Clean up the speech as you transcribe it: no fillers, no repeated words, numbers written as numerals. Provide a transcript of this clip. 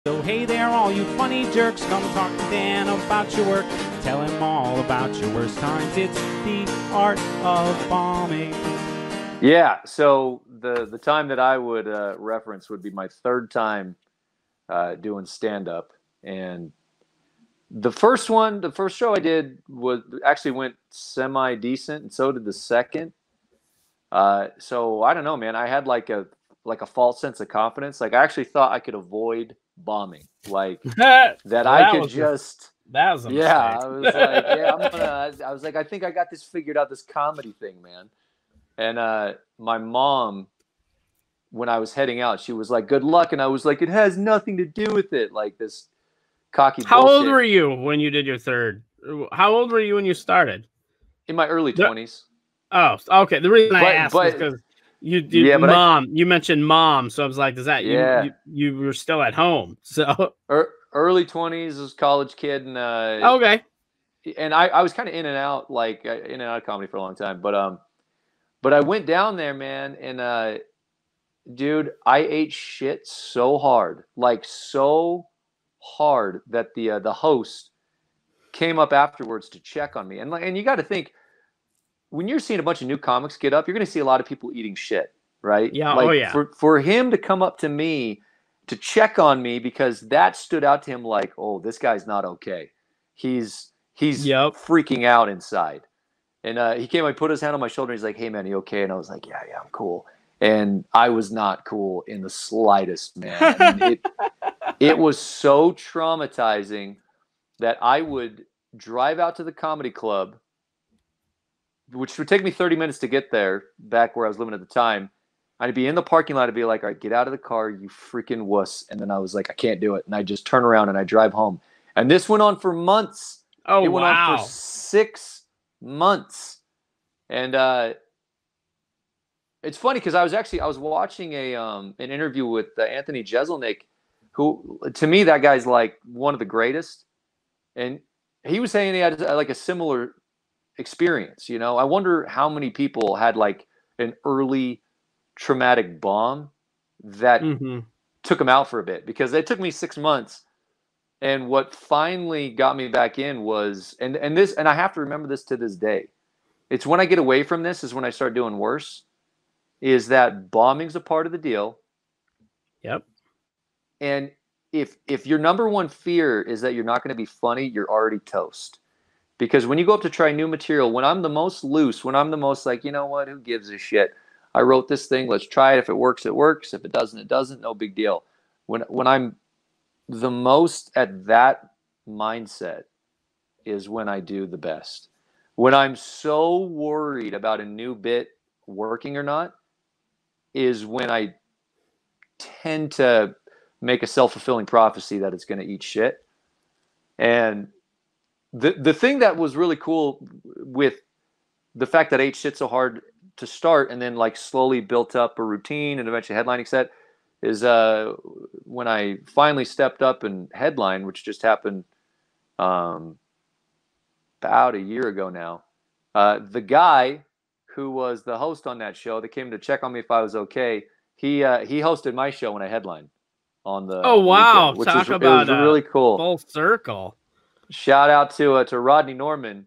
So hey there, all you funny jerks, come talk to Dan about your work. Tell him all about your worst times. It's the art of bombing. Yeah, so the time that I would reference would be my third time doing stand-up. And the first show I did actually went semi-decent, and so did the second. So I don't know, man. I had like a false sense of confidence. Like I actually thought I could avoid bombing, like that. Well, I could just. That was a Yeah, mistake. I was like, yeah, I was like, I think I got this figured out, this comedy thing, man. And my mom, when I was heading out, she was like, "Good luck," and I was like, "It has nothing to do with it." Like this cocky How bullshit. old were you when you did your third? How old were you when you started? In my early 20s. Oh, okay. The reason I asked is because you mentioned mom, so I was like, "Does that you were still at home?" So early 20s, as college kid, and okay. And I was kind of in and out, like in and out of comedy for a long time, but I went down there, man, and dude, I ate shit so hard, like so hard that the host came up afterwards to check on me, and you got to think, when you're seeing a bunch of new comics get up, you're going to see a lot of people eating shit, right? Yeah. Like, oh yeah. For him to come up to me to check on me, because that stood out to him like, oh, this guy's not okay. He's freaking out inside. And he came, put his hand on my shoulder. And he's like, "Hey, man, you okay?" And I was like, yeah, I'm cool. And I was not cool in the slightest, man. I mean, it was so traumatizing that I would drive out to the comedy club, which would take me 30 minutes to get there, back where I was living at the time. I'd be in the parking lot. I'd be like, "All right, get out of the car, you freaking wuss." And then I was like, "I can't do it." And I just turn around and I drive home. And this went on for months. Oh, it went on for 6 months. And it's funny because I was watching an interview with Anthony Jeselnik, who, to me, that guy's like one of the greatest. And he was saying he had like a similar experience. You know, I wonder how many people had like an early traumatic bomb that took him out for a bit, because it took me 6 months. And what finally got me back in was, and I have to remember this to this day, it's when I get away from this is when I start doing worse, is that bombing's a part of the deal. Yep. And if your number one fear is that you're not going to be funny, you're already toast. Because when you go up to try new material, when I'm the most loose, when I'm the most like, you know what, who gives a shit? I wrote this thing, let's try it. If it works, it works. If it doesn't, it doesn't. No big deal. When I'm the most at that mindset is when I do the best. When I'm so worried about a new bit working or not is when I tend to make a self-fulfilling prophecy that it's going to eat shit. And the thing that was really cool with the fact that I ate shit so hard to start and then like slowly built up a routine and eventually headlining set is when I finally stepped up and headline, which just happened about a year ago now. The guy who was the host on that show that came to check on me if I was okay, he hosted my show when I headlined on the wow, weekend, which talk was, about it was really cool. Full circle. Shout out to Rodney Norman,